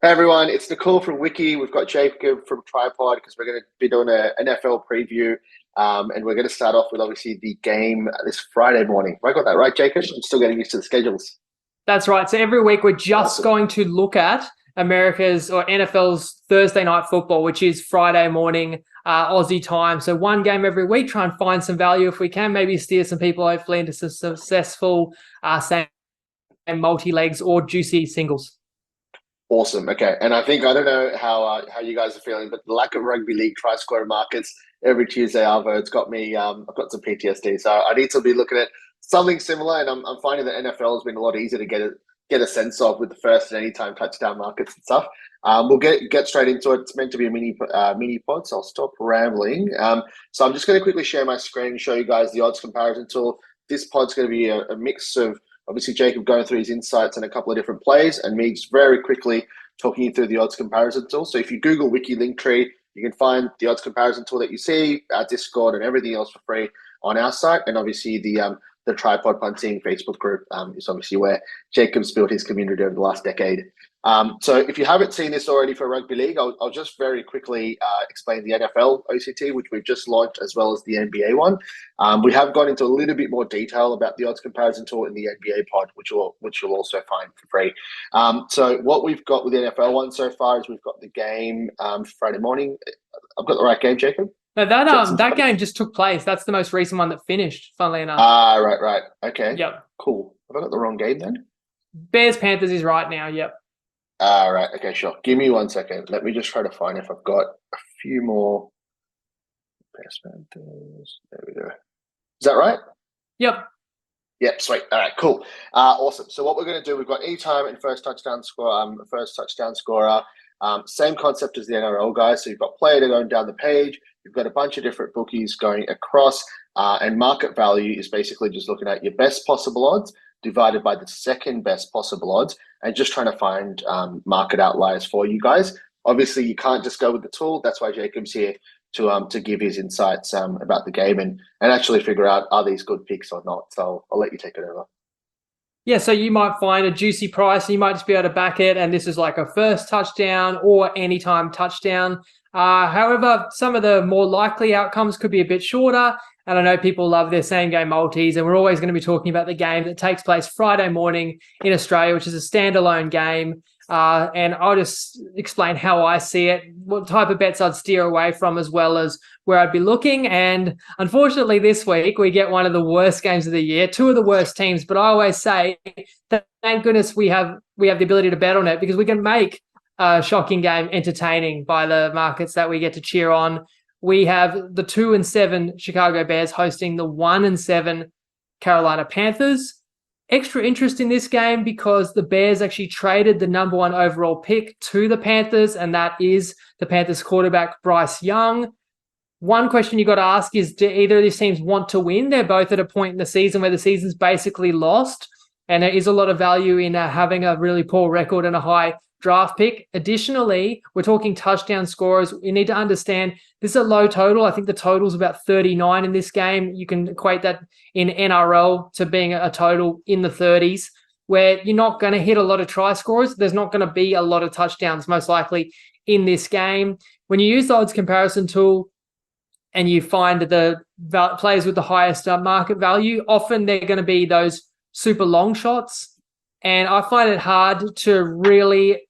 Hey everyone, it's Nakul from Wicky. We've got Jacob from Trypod because we're going to be doing an NFL preview. And we're going to start off with obviously the game this Friday morning. Have I got that right, Jacob? I'm still getting used to the schedules. That's right. So every week we're just Awesome. going to look at America's or NFL's Thursday night football, which is Friday morning Aussie time. So one game every week, try and find some value if we can, maybe steer some people hopefully into some successful same multi-legs or juicy singles. Awesome. Okay. And I don't know how you guys are feeling, but the lack of rugby league try scorer markets every Tuesday Arvo, it's got me I've got some PTSD. So I need to be looking at something similar, and I'm finding that NFL has been a lot easier to get a sense of with the first and anytime touchdown markets and stuff. We'll get straight into it. It's meant to be a mini pod, so I'll stop rambling. So I'm just going to quickly share my screen and show you guys the odds comparison tool. This pod's going to be a mix of obviously Jacob going through his insights and a couple of different plays, and me just very quickly talking you through the odds comparison tool. So if you Google Wiki Linktree, you can find the odds comparison tool that you see, our Discord and everything else for free on our site. And obviously the Tripod Punting Facebook group is obviously where Jacob's built his community over the last decade. So if you haven't seen this already for rugby league, I'll just very quickly explain the NFL OCT, which we've just launched, as well as the NBA one. We have gone into a little bit more detail about the odds comparison tool in the NBA pod, which you'll also find for free. So what we've got with the NFL one so far is we've got the game Friday morning. I've got the right game, Jacob? No, that game just took place. That's the most recent one that finished, funnily enough. Right. Okay. Yep. Cool. Have I got the wrong game then? Bears Panthers is right now. Yep. Right. Okay, sure. Give me 1 second. Let me just try to find if I've got a few more. Bears Panthers. There we go. Is that right? Yep. Yep, sweet. All right, cool. Awesome. So what we're going to do, we've got anytime and first touchdown scorer. Same concept as the NRL guys. So you've got player going down the page. You've got a bunch of different bookies going across, and market value is basically just looking at your best possible odds divided by the second best possible odds, and just trying to find market outliers for you guys. Obviously, you can't just go with the tool. That's why Jacob's here to give his insights about the game and actually figure out, are these good picks or not. So I'll let you take it over. Yeah, so you might find a juicy price and you might just be able to back it, and this is like a first touchdown or anytime touchdown. However, some of the more likely outcomes could be a bit shorter, and I know people love their same game multis, and we're always going to be talking about the game that takes place Friday morning in Australia, which is a standalone game. And I'll just explain how I see it, what type of bets I'd steer away from, as well as where I'd be looking. And unfortunately, this week we get one of the worst games of the year, two of the worst teams. But I always say that thank goodness we have the ability to bet on it, because we can make a shocking game entertaining by the markets that we get to cheer on. We have the 2-7 Chicago Bears hosting the 1-7 Carolina Panthers. Extra interest in this game because the Bears actually traded the number 1 overall pick to the Panthers, and that is the Panthers quarterback Bryce Young. One question you got to ask is, do either of these teams want to win? They're both at a point in the season where the season's basically lost, and there is a lot of value in having a really poor record and a high draft pick. Additionally, we're talking touchdown scorers. You need to understand this is a low total. I think the total's about 39 in this game. You can equate that in NRL to being a total in the 30s, where you're not going to hit a lot of try scorers. There's not going to be a lot of touchdowns, most likely, in this game. When you use the odds comparison tool and you find the players with the highest market value, often they're going to be those super long shots. And I find it hard to really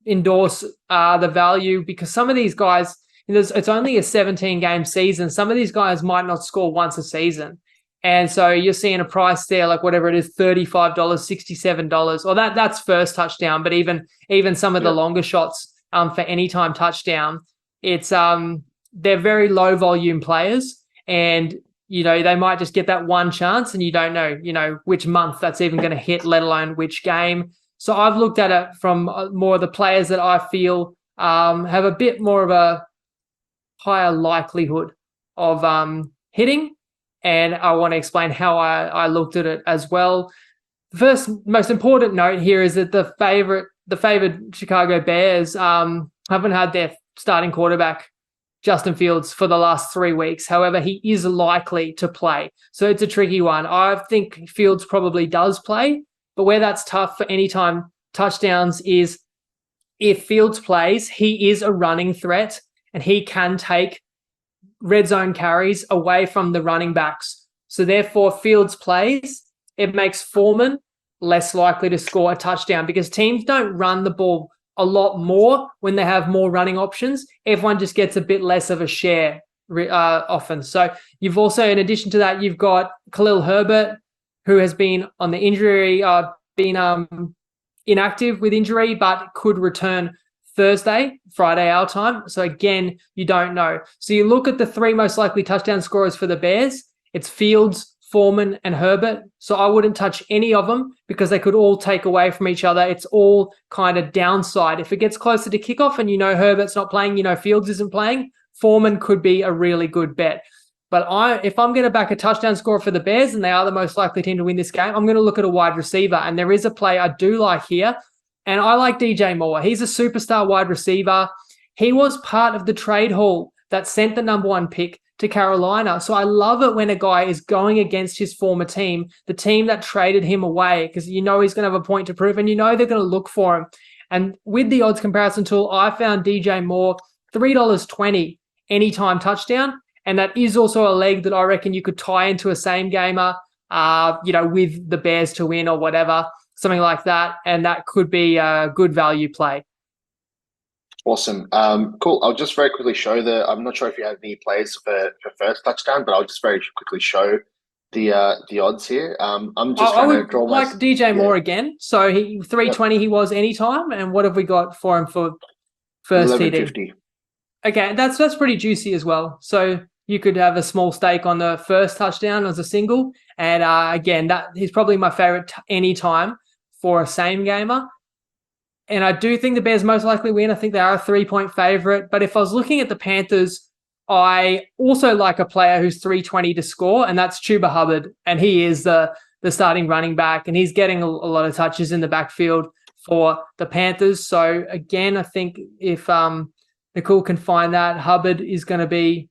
endorse the value, because some of these guys, it's only a 17-game season. Some of these guys might not score once a season. And so you're seeing a price there, like whatever it is, $35, $67, or that's first touchdown. But even some of the longer shots for anytime touchdown, it's they're very low volume players, and they might just get that one chance, and you don't know, which month that's even going to hit, let alone which game. So I've looked at it from more of the players that I feel have a bit more of a higher likelihood of hitting, and I want to explain how I looked at it as well. The first most important note here is that the favored Chicago Bears haven't had their starting quarterback Justin Fields for the last 3 weeks. However, he is likely to play. So it's a tricky one. I think Fields probably does play, but where that's tough for anytime touchdowns is if Fields plays, he is a running threat and he can take red zone carries away from the running backs. So therefore, Fields plays, it makes Foreman less likely to score a touchdown because teams don't run the ball a lot more when they have more running options. Everyone just gets a bit less of a share often. So you've also, in addition to that, you've got Khalil Herbert, who has been on the injury, inactive with injury, but could return Friday our time. So again, you don't know. So you look at the three most likely touchdown scorers for the Bears. It's Fields, Foreman, and Herbert. So I wouldn't touch any of them because they could all take away from each other. It's all kind of downside. If it gets closer to kickoff and you know Herbert's not playing, you know Fields isn't playing, Foreman could be a really good bet. But if I'm going to back a touchdown scorer for the Bears and they are the most likely team to win this game, I'm going to look at a wide receiver. And there is a play I do like here. And I like DJ Moore. He's a superstar wide receiver. He was part of the trade haul that sent the number one pick to Carolina. So I love it when a guy is going against his former team, the team that traded him away, because you know he's going to have a point to prove and you know they're going to look for him. And with the odds comparison tool, I found DJ Moore $3.20 anytime touchdown. And that is also a leg that I reckon you could tie into a same gamer, with the Bears to win or whatever, something like that. And that could be a good value play. Awesome. Cool. I'll just very quickly show I'm not sure if you have any plays for first touchdown, but I'll just very quickly show the odds here. I'm just trying to draw like DJ Moore again. So he 320 he was anytime. And what have we got for him for first TD? Okay, that's pretty juicy as well. So you could have a small stake on the first touchdown as a single. And again, that he's probably my favorite anytime for a same gamer. And I do think the Bears most likely win. I think they are a 3-point favorite. But if I was looking at the Panthers, I also like a player who's 320 to score, and that's Chuba Hubbard. And he is the starting running back, and he's getting a lot of touches in the backfield for the Panthers. So again, I think if Nakul can find that, Hubbard is going to be,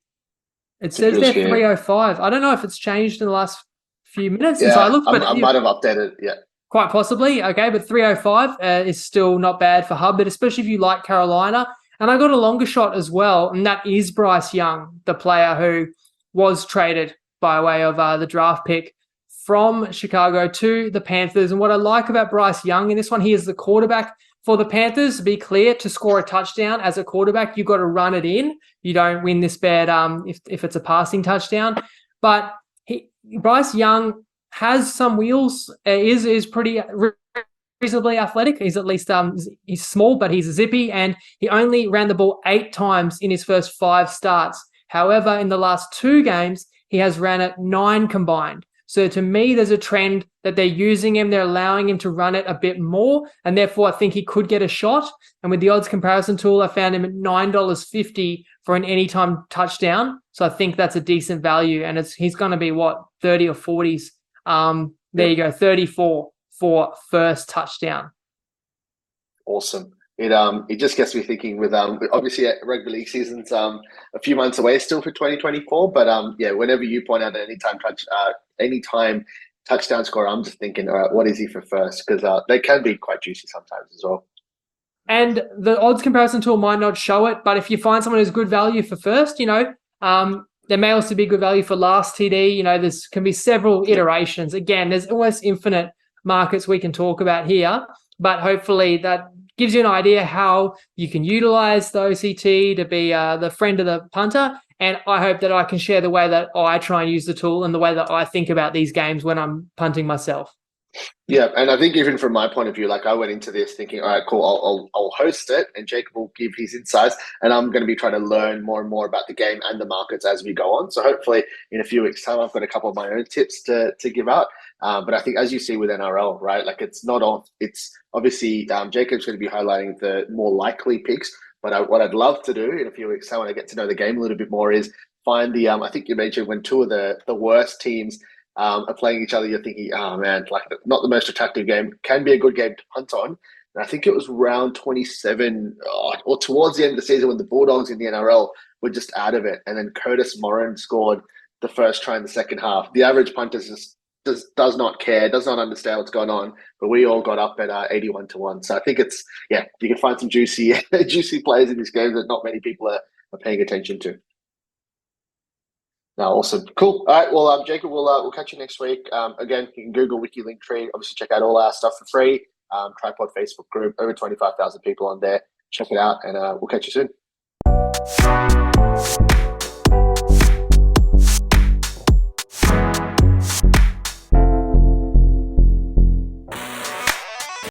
it says there 305. I don't know if it's changed in the last few minutes since I looked, but I might have updated. Yeah. Quite possibly. Okay, but 305 is still not bad for Hubbard, especially if you like Carolina. And I got a longer shot as well, and that is Bryce Young, the player who was traded by way of the draft pick from Chicago to the Panthers. And what I like about Bryce Young in this one, he is the quarterback for the Panthers. To be clear, to score a touchdown as a quarterback, you've got to run it in. You don't win this bet if it's a passing touchdown. But Bryce Young has some wheels, is pretty reasonably athletic. He's at least he's small, but he's zippy, and he only ran the ball 8 times in his first 5 starts. However, in the last 2 games, he has ran it 9 combined. So to me, there's a trend that they're using him. They're allowing him to run it a bit more, and therefore I think he could get a shot. And with the odds comparison tool, I found him at $9.50 for an anytime touchdown. So I think that's a decent value, and he's going to be 30 or 40s. There you go, 34 for first touchdown. Awesome. It just gets me thinking with obviously rugby league season's a few months away still for 2024, but whenever you point out an anytime touchdown score, I'm just thinking, all right, what is he for first? Because they can be quite juicy sometimes as well. And the odds comparison tool might not show it, but if you find someone who's good value for first, there may also be good value for last TD. There's can be several iterations. Again, there's almost infinite markets we can talk about here, but hopefully that gives you an idea how you can utilize the OCT to be the friend of the punter. And I hope that I can share the way that I try and use the tool and the way that I think about these games when I'm punting myself. Yeah, and I think even from my point of view, I went into this thinking, all right, cool, I'll host it, and Jacob will give his insights, and I'm going to be trying to learn more and more about the game and the markets as we go on. So hopefully in a few weeks' time, I've got a couple of my own tips to give out. But I think as you see with NRL, right, it's not all. It's obviously Jacob's going to be highlighting the more likely picks. But what I'd love to do in a few weeks' time when I get to know the game a little bit more is find the. I think you mentioned when 2 of the worst teams are playing each other, you're thinking, oh man, not the most attractive game, can be a good game to punt on. And I think it was round 27 or towards the end of the season when the Bulldogs in the NRL were just out of it. And then Curtis Morin scored the first try in the second half. The average punters just does not care, does not understand what's going on. But we all got up at 81-1. So I think it's you can find some juicy juicy plays in this game that not many people are paying attention to. No, awesome, cool. All right, well, Jacob, we'll catch you next week. Again, you can Google Wiki Linktree. Obviously, check out all our stuff for free. Trypod Facebook group, over 25,000 people on there. Check it out, and we'll catch you soon.